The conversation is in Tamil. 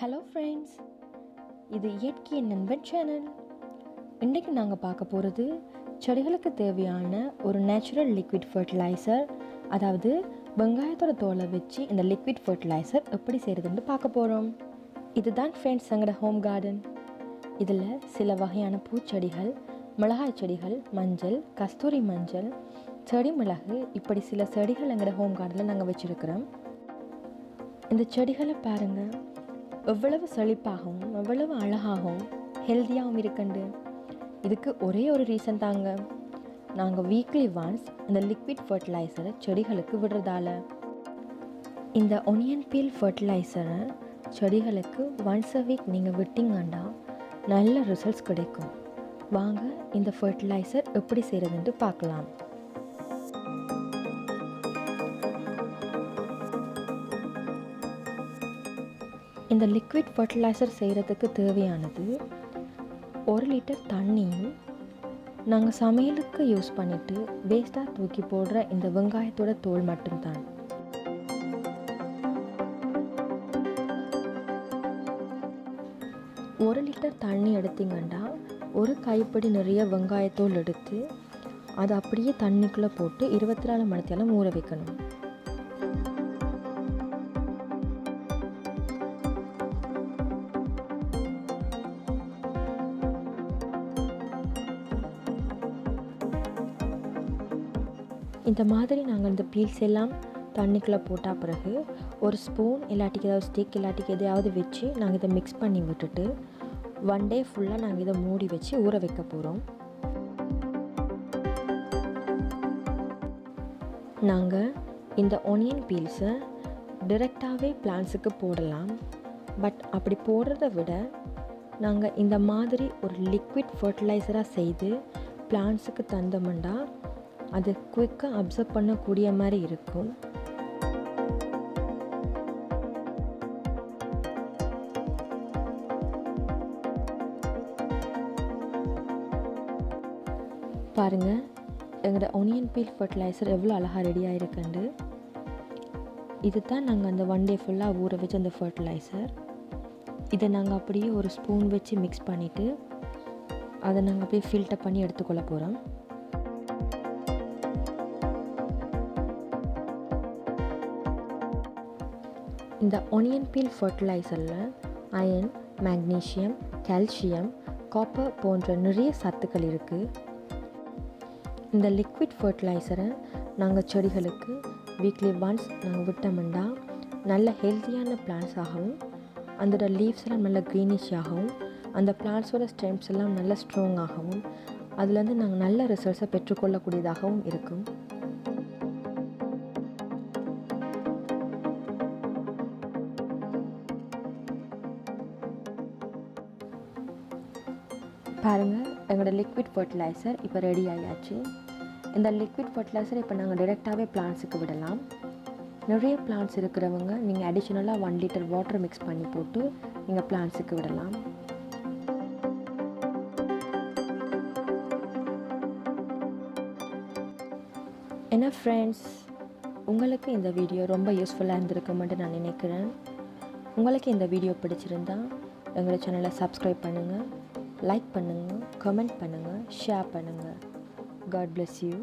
ஹலோ ஃப்ரெண்ட்ஸ், இது இயற்கையின் நண்பன் சேனல். இன்றைக்கு நாங்கள் பார்க்க போகிறது செடிகளுக்கு தேவையான ஒரு நேச்சுரல் லிக்விட் ஃபர்டிலைசர், அதாவது வெங்காயத்தோட தோலை வச்சு இந்த லிக்விட் ஃபர்டிலைசர் எப்படி செய்கிறதுன்னு பார்க்க போகிறோம். இதுதான் ஃப்ரெண்ட்ஸ் எங்களோட ஹோம் கார்டன். இதில் சில வகையான பூச்செடிகள், மிளகாய் செடிகள், மஞ்சள், கஸ்தூரி மஞ்சள், செடி மிளகு, இப்படி சில செடிகள் எங்களோட ஹோம் கார்டனில் நாங்கள் வச்சுருக்கிறோம். இந்த செடிகளை பாருங்கள், எவ்வளவு செழிப்பாகவும் எவ்வளவு அழகாகவும் ஹெல்த்தியாகவும் இருக்குண்டு. இதுக்கு ஒரே ஒரு ரீசன் தாங்க, நாங்கள் வீக்லி ஒன்ஸ் இந்த லிக்விட் ஃபர்டிலைசரை செடிகளுக்கு விடுறதால. இந்த ஒனியன் பீல் ஃபர்டிலைசரை செடிகளுக்கு ஒன்ஸ் அ வீக் நீங்கள் விட்டிங்கன்னா நல்ல ரிசல்ட்ஸ் கிடைக்கும். வாங்க இந்த ஃபர்டிலைசர் எப்படி செய்கிறதுன்ட்டு பார்க்கலாம். இந்த லிக்விட் ஃபர்டிலைசர் செய்கிறதுக்கு தேவையானது 1 லிட்டர் தண்ணியும், நாங்கள் சமையலுக்கு யூஸ் பண்ணிவிட்டு வேஸ்ட்டாக தூக்கி போடுற இந்த வெங்காயத்தோட தோல் மட்டும்தான். ஒரு லிட்டர் தண்ணி எடுத்திங்கன்னா ஒரு கைப்பிடி நிறைய வெங்காயத்தோல் எடுத்து அதை அப்படியே தண்ணிக்குள்ளே போட்டு 24 மணி நேரம் ஊற வைக்கணும். இந்த மாதிரி நாங்கள் இந்த பீல்ஸ் எல்லாம் தண்ணிக்குள்ளே போட்டால் பிறகு ஒரு ஸ்பூன் இல்லாட்டிக்கு ஏதாவது ஸ்டிக் இல்லாட்டிக்கு எதையாவது வச்சு நாங்கள் இதை மிக்ஸ் பண்ணி விட்டுட்டு 1 டே ஃபுல்லாக நாங்கள் இதை மூடி வச்சு ஊற வைக்க போகிறோம். நாங்கள் இந்த ஒனியன் பீல்ஸை டிரெக்டாகவே பிளான்ஸுக்கு போடலாம். பட் அப்படி போடுறத விட நாங்கள் இந்த மாதிரி ஒரு லிக்விட் ஃபர்டிலைசராக செய்து பிளான்ஸுக்கு தந்தோம்னா அது குயிக்காக அப்சர்வ் பண்ணக்கூடிய மாதிரி இருக்கும். பாருங்கள், எங்களோட ஒனியன் பீல் ஃபர்டிலைசர் எவ்வளோ அழகாக ரெடியாக இருக்குண்டு. இது தான் நாங்கள் அந்த 1 டே ஃபுல்லாக ஊற வச்ச அந்த ஃபர்டிலைசர். இதை நாங்கள் அப்படியே ஒரு ஸ்பூன் வச்சு மிக்ஸ் பண்ணிவிட்டு அதை நாங்கள் அப்படியே ஃபில்டர் பண்ணி எடுத்துக்கொள்ள போகிறோம். இந்த ஒனியன் பீல் ஃபர்டிலைசரில் அயன், மேக்னீசியம், கால்சியம், காப்பர் போன்ற நிறைய சத்துக்கள் இருக்குது. இந்த லிக்விட் ஃபர்டிலைசரை நாங்கள் செடிகளுக்கு வீக்லி ஒன்ஸ் நாங்கள் விட்டோம்னா நல்ல ஹெல்த்தியான பிளான்ட்ஸாகவும், அதோட லீவ்ஸ் எல்லாம் நல்ல க்ரீனிஷாகவும், அந்த பிளான்ட்ஸோட ஸ்டெம்ஸ் எல்லாம் நல்ல ஸ்ட்ராங்காகவும், அதுலேருந்து நாங்கள் நல்ல ரிசல்ட்ஸை பெற்றுக்கொள்ளக்கூடியதாகவும் இருக்கும். பாருங்கள், எங்களோட லிக்விட் ஃபர்டிலைசர் இப்போ ரெடி ஆகியாச்சு. இந்த லிக்விட் ஃபர்டிலைசர் இப்போ நாங்கள் டைரெக்டாகவே பிளான்ட்ஸுக்கு விடலாம். நிறைய பிளான்ட்ஸ் இருக்கிறவங்க நீங்கள் அடிஷ்னலாக 1 லிட்டர் வாட்டர் மிக்ஸ் பண்ணி போட்டு நீங்கள் பிளான்ட்ஸுக்கு விடலாம். என்ன ஃப்ரெண்ட்ஸ், உங்களுக்கு இந்த வீடியோ ரொம்ப யூஸ்ஃபுல்லாக இருந்திருக்குமென்று நான் நினைக்கிறேன். உங்களுக்கு இந்த வீடியோ பிடிச்சிருந்தா எங்களோட சேனலை சப்ஸ்கிரைப் பண்ணுங்கள், லைக் பண்ணுங்கள், கமெண்ட் பண்ணுங்கள், ஷேர் பண்ணுங்கள். God bless you.